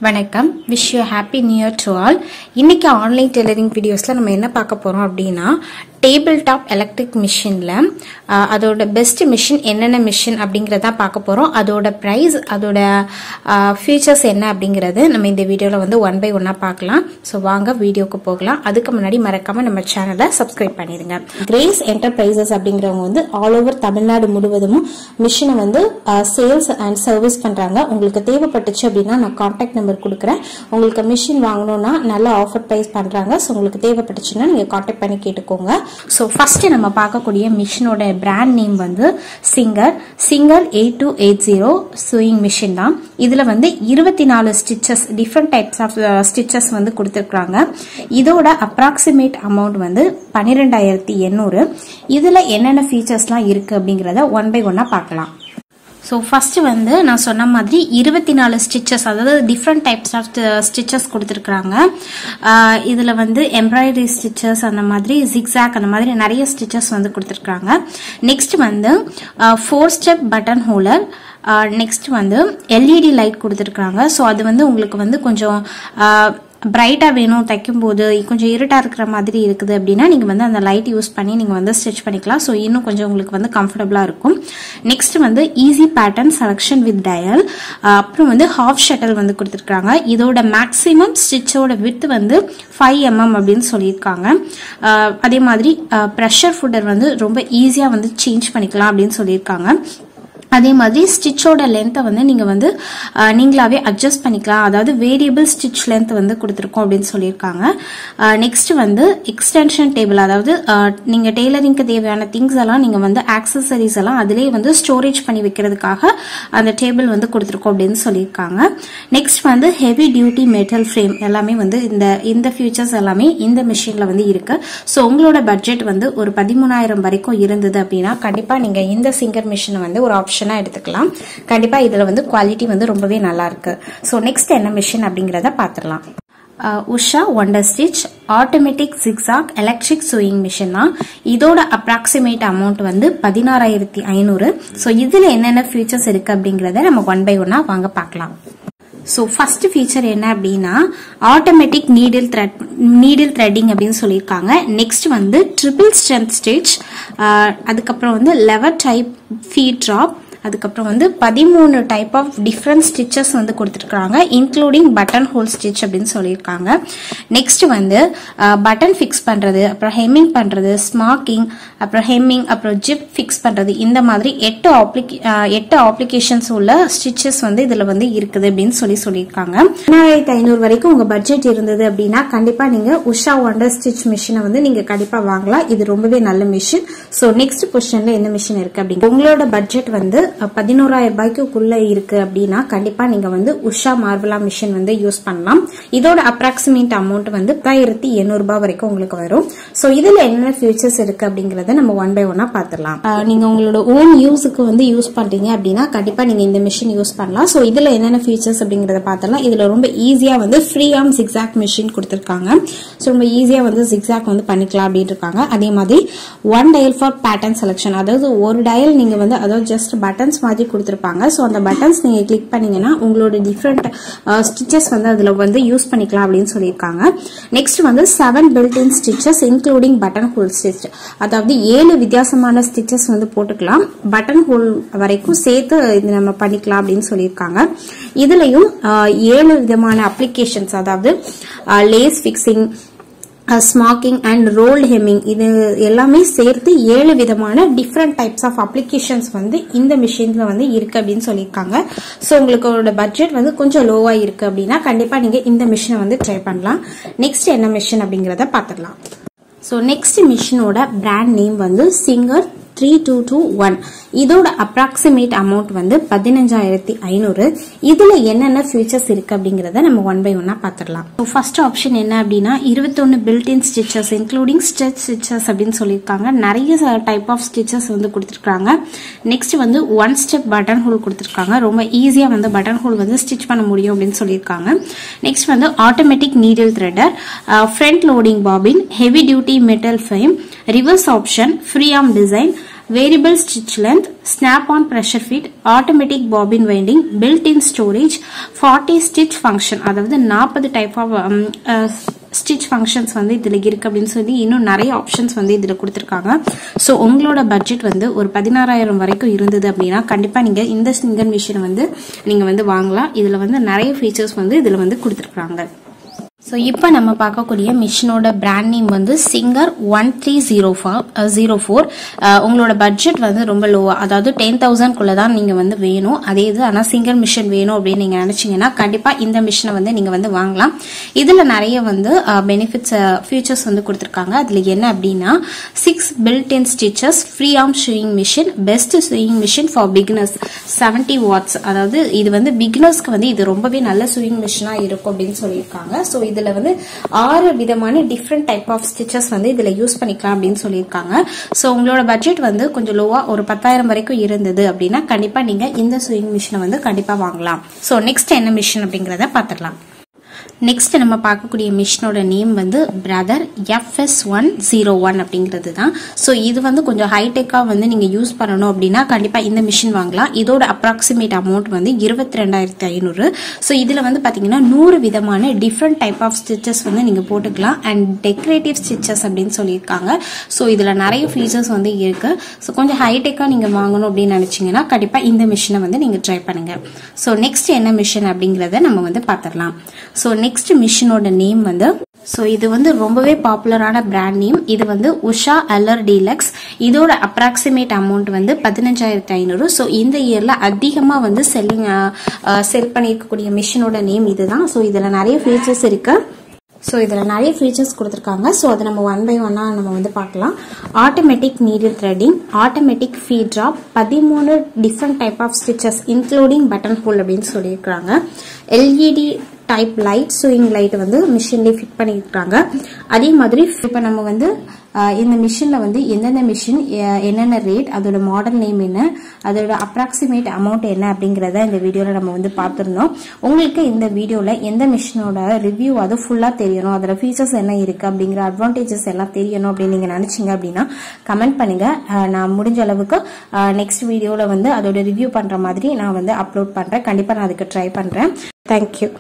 வணக்கம் wish you happy new year to all இன்னைக்கு online tailoring வீடியோஸ்ல நம்ம என்ன பார்க்க போறோம் அப்படினா டேபிள் டாப் எலக்ட்ரிக் மிஷின்ல அதோட பெஸ்ட் மிஷின் என்னென்ன மிஷின் அப்படிங்கறத பார்க்க போறோம் அதோட பிரைஸ் அதோட ஃபீச்சர்ஸ் என்ன அப்படிங்கறது நம்ம இந்த வீடியோல வந்து ஒன் பை ஒன்னா பார்க்கலாம் சோ வாங்க வீடியோக்கு போகலாம் அதுக்கு முன்னாடி மறக்காம நம்ம சேனலை சப்ஸ்கிரைப் பண்ணிடுங்க கிரேஸ் என்டர்பிரைசஸ் அப்படிங்கறவங்க வந்து ஆல் ஓவர் தமிழ்நாடு முழுவதும் மிஷினை வந்து சேல்ஸ் அண்ட் சர்வீஸ் பண்றாங்க உங்களுக்கு தேவைப்பட்டுச்சு அப்படினா நான் கான்டாக்ட் நம்பர் கொடுக்கிறேன் உங்களுக்கு மிஷின் வாங்கணும்னா நல்ல ஆஃபர் பிரைஸ் பண்றாங்க சோ உங்களுக்கு தேவைப்பட்டுச்சுனா நீங்க கான்டாக்ட் பண்ணி கேட்டுக்கோங்க சோ ஃபர்ஸ்ட் நம்ம பார்க்கக்கூடிய மிஷினோட பிராண்ட் நேம் வந்து சிங்கர் 8280 sewing machine தான் இதுல வந்து 24 stitches different types of stitches வந்து கொடுத்திருக்காங்க இதோட அப்ராக்ஸிமேட் அமௌண்ட் வந்து 12800 இதுல என்னென்ன ஃபீச்சர்ஸ்லாம் இருக்கு அப்படிங்கறத ஒன் பை ஒன்னா பார்க்கலாம் So first வந்து நான் சொன்ன மாதிரி 24 ஸ்டிச்சஸ் அதாவது டிஃபரண்ட் டைப்ஸ் ஆஃப் ஸ்டிச்சஸ் கொடுத்திருக்காங்க இதுல வந்து எம்ப்ராய்டரி ஸ்டிச்சஸ் அந்த மாதிரி zigzag அந்த மாதிரி நிறைய ஸ்டிச்சஸ் வந்து கொடுத்திருக்காங்க நெக்ஸ்ட் வந்து 4 ஸ்டெப் பட்டன் ஹோல்டர் நெக்ஸ்ட் வந்து LED லைட் கொடுத்திருக்காங்க சோ அது வந்து உங்களுக்கு வந்து கொஞ்சம் பிரைட்டா வேணும் தைக்கும்போது கொஞ்சம் இருட்டா இருக்கிற மாதிரி இருக்குது அப்படினா நீங்க வந்து அந்த லைட் யூஸ் பண்ணி நீங்க வந்து ஸ்டிட்ச் பண்ணிக்கலாம் சோ இன்னும் கொஞ்சம் உங்களுக்கு வந்து கம்ஃபர்ட்டபிளா இருக்கும் நெக்ஸ்ட் வந்து easy pattern selection with dial அப்புறம் வந்து ஹாஃப் ஷட்டல் வந்து கொடுத்திருக்காங்க இதோட மேக்ஸிமம் ஸ்டிச்சோட விட்த் வந்து 5 mm அப்படின்னு சொல்லியிருக்காங்க அதே மாதிரி பிரஷர் ஃபுட்டர் வந்து ரொம்ப ஈஸியா வந்து சேஞ்ச் பண்ணிக்கலாம் அப்படின்னு சொல்லியிருக்காங்க அதே மாதிரி ஸ்டிச்சோட லென்த்தை வந்து நீங்க வந்து நீங்களாவே அட்ஜஸ்ட் பண்ணிக்கலாம் அதாவது வேரியபிள் ஸ்டிச் லென்த் வந்து கொடுத்திருக்கோம் அப்படின்னு சொல்லியிருக்காங்க நெக்ஸ்ட் வந்து எக்ஸ்டென்ஷன் டேபிள் அதாவது நீங்க டெய்லரிங்க்கு தேவையான திங்ஸ் எல்லாம் நீங்க வந்து ஆக்சசரிஸ் எல்லாம் அதிலே வந்து ஸ்டோரேஜ் பண்ணி வைக்கிறதுக்காக அந்த டேபிள் வந்து கொடுத்திருக்கோம் அப்படின்னு சொல்லியிருக்காங்க நெக்ஸ்ட் வந்து ஹெவி டியூட்டி மெட்டல் ஃப்ரேம் எல்லாமே வந்து இந்த ஃபியூச்சர்ஸ் எல்லாமே இந்த மிஷின்ல வந்து இருக்கு சோ உங்களோட பட்ஜெட் வந்து ஒரு 13000 வரைக்கும் இருந்தது அப்படின்னா கண்டிப்பா நீங்க இந்த சிங்கர் மிஷினை வந்து ஒரு ஆப்ஷன் எடுத்துக்கலாம் கண்டிப்பா இதுல வந்து குவாலிட்டி வந்து ரொம்பவே நல்லா இருக்கு சோ நெக்ஸ்ட் என்ன மிஷின் அப்படிங்கறத பாத்துறலாம் Usha wonder stitch automatic zigzag electric sewing machine தான் இதோட அப்ராக்சிமேட் அமௌண்ட் வந்து 16500 சோ இதுல என்னென்ன ஃபீச்சர்ஸ் இருக்கு அப்படிங்கறத நம்ம ஒன் பை ஒன்னா வாங்க பார்க்கலாம் சோ ஃபர்ஸ்ட் ஃபீச்சர் என்ன அப்படினா ஆட்டோமேட்டிக் நீடில் த்ரெட்டிங் அப்படின்னு சொல்லியிருக்காங்க நெக்ஸ்ட் வந்து ட்ரிபிள் ஸ்ட்ரென்த் ஸ்டிச் அதுக்கப்புறம் வந்து லெவர் டைப் ஃபீட் ட்ராப் அதுக்கப்புறம் வந்து 13 டைப் ஆஃப் டிஃபரண்ட் ஸ்டிச்சஸ் வந்து கொடுத்திருக்காங்க இன்க்ளூடிங் பட்டன் ஹோல் ஸ்டிச் அப்படின்னு சொல்லியிருக்காங்க நெக்ஸ்ட் வந்து பட்டன் ஃபிக்ஸ் பண்றது அப்புறம் ஹெம்மிங் பண்றது ஸ்மார்க்கிங் அப்புறம் ஹெம்மிங் அப்புறம் ஜிப் ஃபிக்ஸ் பண்றது இந்த மாதிரி 8 அப்ளிகேஷன்ஸ் உள்ள ஸ்டிச்சஸ் வந்து இதுல வந்து இருக்குது அப்படின்னு சொல்லியிருக்காங்க 16500 வரைக்கும் உங்க பட்ஜெட் இருந்தது அப்படின்னா கண்டிப்பா நீங்க உஷா ஒண்டர் ஸ்டிச் மிஷினை வந்து நீங்க கண்டிப்பா வாங்கலாம் இது ரொம்பவே நல்ல மிஷின் சோ நெக்ஸ்ட் பொசிஷன்ல என்ன மிஷின் இருக்கு அப்படின்னு உங்களோட பட்ஜெட் வந்து 11000 ரூபாய்க்குள்ள இருக்கு அப்படின்னா கண்டிப்பா நீங்க வந்து உஷா மார்வலா மிஷின் வந்து யூஸ் பண்ணலாம் இதோட அப்ராக்சிமேட் அமௌண்ட் வந்து 10800 ரூபாய் வரைக்கும் உங்களுக்கு வரும் சோ இதுல என்ன ஃபீச்சர்ஸ் இருக்கு அப்படிங்கறத நம்ம ஒன் பை ஒன்னா பாத்துறலாம் நீங்க உங்களோட ஓன் யூஸ்க்கு வந்து யூஸ் பண்றீங்க அப்படின்னா கண்டிப்பா நீங்க இந்த மிஷின் யூஸ் பண்ணலாம் சோ இதுல என்னென்ன ஃபீச்சர்ஸ் அப்படிங்கறத பாத்துறலாம் இதுல ரொம்ப ஈஸியா வந்து ஃப்ரீ ஆர்ம் zigzag மிஷின் கொடுத்திருக்காங்க சோ ரொம்ப ஈஸியா வந்து zigzag வந்து பண்ணிக்கலாம் அப்படின்னு இருக்காங்க அதே மாதிரி one dial for pattern selection அதாவது ஒரு டயல் நீங்க வந்து அதாவது ஜஸ்ட் பட்டன்ஸ் மாதிரி கொடுத்திருப்பாங்க சோ அந்த பட்டன்ஸ் நீங்க கிளிக் பண்ணீங்கன்னா உங்களோட டிஃபரண்ட் ஸ்டிச்சஸ் வந்து அதுல வந்து யூஸ் பண்ணிக்கலாம் அப்படின்னு சொல்லியிருக்காங்க நெக்ஸ்ட் வந்து 7 built in stitches including button whole stitch அதாவது 7 வித்தியாசமான ஸ்டிச்சஸ் வந்து போட்டுக்கலாம் பட்டன் ஹோல் வரைக்கும் சேர்த்து இது நம்ம பண்ணிக்கலாம் அப்படின்னு சொல்லியிருக்காங்க இதுலயும் 7 விதமான அப்ளிகேஷன்ஸ் அதாவது lace fixing smocking and roll hemming இது எல்லாமே சேர்த்து 7 விதமான டிஃபரண்ட் டைப்ஸ் ஆஃப் அப்ளிகேஷன்ஸ் வந்து இந்த மிஷின்ல வந்து இருக்கு அப்படின்னு சொல்லியிருக்காங்க சோ உங்களோட பட்ஜெட் வந்து கொஞ்சம் லோவா இருக்கு அப்படின்னா கண்டிப்பா நீங்க இந்த மிஷினை வந்து ட்ரை பண்ணலாம் நெக்ஸ்ட் என்ன மிஷின் அப்படிங்கறத பாத்துடலாம் சோ நெக்ஸ்ட் மிஷினோட பிராண்ட் நேம் வந்து சிங்கர் 3221 இதோட அப்ராக்சிமேட் அமௌண்ட் வந்து 15500 இதுல என்னென்ன ஃபீச்சர்ஸ் இருக்கு அப்படிங்கறத நம்ம ஒன் பை ஒன்னா பாத்துறலாம் ஃபர்ஸ்ட் ஆப்ஷன் என்ன அப்படினா 21 built in stitches including stretch stitches அப்படின்னு சொல்லியிருக்காங்க நிறைய டைப் ஆஃப் ஸ்டிச்சஸ் வந்து கொடுத்திருக்காங்க நெக்ஸ்ட் வந்து ஒன் ஸ்டெப் பட்டன் ஹோல் கொடுத்திருக்காங்க ரொம்ப ஈஸியா வந்து பட்டன் ஹோல் வந்து ஸ்டிச் பண்ண முடியும் அப்படின்னு சொல்லியிருக்காங்க நெக்ஸ்ட் வந்து automatic needle threader front loading bobbin heavy duty metal frame reverse option free arm design variable stitch length, snap on pressure fit, automatic bobbin winding, built in storage, 40 stitch function, அதாவது 40 type of stitch functions வந்து இதுல இருக்கு அப்படின்னு சொல்லி இன்னும் நிறைய options வந்து இதுல கொடுத்துருக்காங்க. ஸோ உங்களோட பட்ஜெட் வந்து ஒரு 16,000 வரைக்கும் இருந்தது அப்படின்னா கண்டிப்பா நீங்க இந்த சிங்கிள் மிஷின் வந்து நீங்க வந்து வாங்கலாம். இதுல வந்து நிறைய ஃபீச்சர்ஸ் வந்து இதுல வந்து கொடுத்துருக்காங்க. ஸோ இப்போ நம்ம பார்க்கக்கூடிய மிஷினோட பிராண்ட் நேம் வந்து சிங்கர் 1304. உங்களோட பட்ஜெட் வந்து ரொம்ப லோவா, அதாவது 10,000 தான் நீங்க வந்து வேணும். அதே இது ஆனால் சிங்கிள் மிஷின் வேணும் அப்படின்னு நீங்க நினைச்சீங்கன்னா கண்டிப்பா இந்த மிஷினை வந்து நீங்க வந்து வாங்கலாம். இதுல நிறைய வந்து பெனிஃபிட்ஸ் ஃபியூச்சர்ஸ் வந்து கொடுத்துருக்காங்க. அதுல என்ன அப்படின்னா 6 built in stitches, free arm sewing machine, best sewing machine for beginners, 70 watts. அதாவது இது வந்து பிகினர்ஸ்க்கு வந்து இது ரொம்பவே நல்ல ஷூயிங் மிஷினா இருக்கும் அப்படின்னு சொல்லியிருக்காங்க. ஸோ இதுல வந்து 6 விதமான டிஃப்ரெண்ட் டைப் ஆஃப் ஸ்டிச்சஸ் வந்து இதுல யூஸ் பண்ணிக்கலாம் அப்படின்னு சொல்லியிருக்காங்க. ஸோ உங்களோட பட்ஜெட் வந்து கொஞ்சம் லோவா ஒரு 10,000 வரைக்கும் இருந்தது அப்படின்னா கண்டிப்பா நீங்க இந்த ஸ்விங் மிஷினை வந்து கண்டிப்பா வாங்கலாம். ஸோ நெக்ஸ்ட் என்ன மிஷின் அப்படிங்கறத பாத்துடலாம். நெக்ஸ்ட் நம்ம பார்க்கக்கூடிய மிஷினோட நேம் வந்து பிரதர் FS101 அப்படிங்கிறது தான். ஸோ இது வந்து கொஞ்சம் ஹைடெக்காக வந்து நீங்கள் யூஸ் பண்ணணும் அப்படின்னா கண்டிப்பாக இந்த மிஷின் வாங்கலாம். இதோட அப்ராக்சிமேட் அமௌண்ட் வந்து 22,500. ஸோ இதில் வந்து பார்த்தீங்கன்னா 100 விதமான டிஃப்ரெண்ட் டைப் ஆஃப் ஸ்டிச்சஸ் வந்து நீங்கள் போட்டுக்கலாம். அண்ட் டெக்கரேட்டிவ் ஸ்டிச்சஸ் அப்படின்னு சொல்லியிருக்காங்க. ஸோ இதில் நிறைய ஃபீச்சர்ஸ் வந்து இருக்கு. ஸோ கொஞ்சம் ஹைடெக்காக நீங்கள் வாங்கணும் அப்படின்னு நினச்சிங்கன்னா கண்டிப்பாக இந்த மிஷினை வந்து நீங்கள் ட்ரை பண்ணுங்க. ஸோ நெக்ஸ்ட் என்ன மிஷின் அப்படிங்கிறத நம்ம வந்து பார்த்துடலாம். ஸோ நெக்ஸ்ட் மிஷினோட நேம் வந்து இது வந்து ரொம்பவே பாப்புலரான பிராண்ட் நேம். இது வந்து உஷா அல்லர் டீலக்ஸ். இதோட அப்ராக்சிமேட் அமௌண்ட் வந்து 15,500. ஸோ இந்த இயர்ல அதிகமா வந்து செல் பண்ணிருக்கக்கூடிய மிஷினோட நேம் இதுதான். ஸோ இதுல நிறைய ஃபீச்சர்ஸ் இருக்கு. ஸோ இதில் நிறைய ஃபீச்சர்ஸ் கொடுத்துருக்காங்க. ஸோ அதை நம்ம 1 by 1 நம்ம வந்து பார்க்கலாம். Automatic needle threading, automatic feed drop, 13 different type of stitches including button hole அப்படின்னு சொல்லியிருக்காங்க. LED type light, swing light வந்து மிஷின்லேயே ஃபிட் பண்ணியிருக்காங்க. அதே மாதிரி இப்போ நம்ம வந்து இந்த மிஷின்ல வந்து எந்தெந்த மிஷின் என்னென்ன ரேட், அதோட மாடல் நேம் என்ன, அதோட அப்ராக்சிமேட் அமௌண்ட் என்ன அப்படிங்கறத இந்த வீடியோல நம்ம வந்து பார்த்திருந்தோம். உங்களுக்கு இந்த வீடியோல எந்த மிஷினோட ரிவ்யூ அது ஃபுல்லா தெரியணும், அதோட ஃபீச்சர்ஸ் என்ன இருக்கு அப்படிங்கிற அட்வான்டேஜஸ் எல்லாம் தெரியணும் அப்படின்னு நீங்க நினைச்சீங்க அப்படின்னா கமெண்ட் பண்ணுங்க. நான் முடிஞ்ச அளவுக்கு நெக்ஸ்ட் வீடியோல வந்து அதோட ரிவ்யூ பண்ற மாதிரி நான் வந்து அப்லோட் பண்றேன். கண்டிப்பா நான் அதுக்கு ட்ரை பண்றேன். தேங்க்யூ.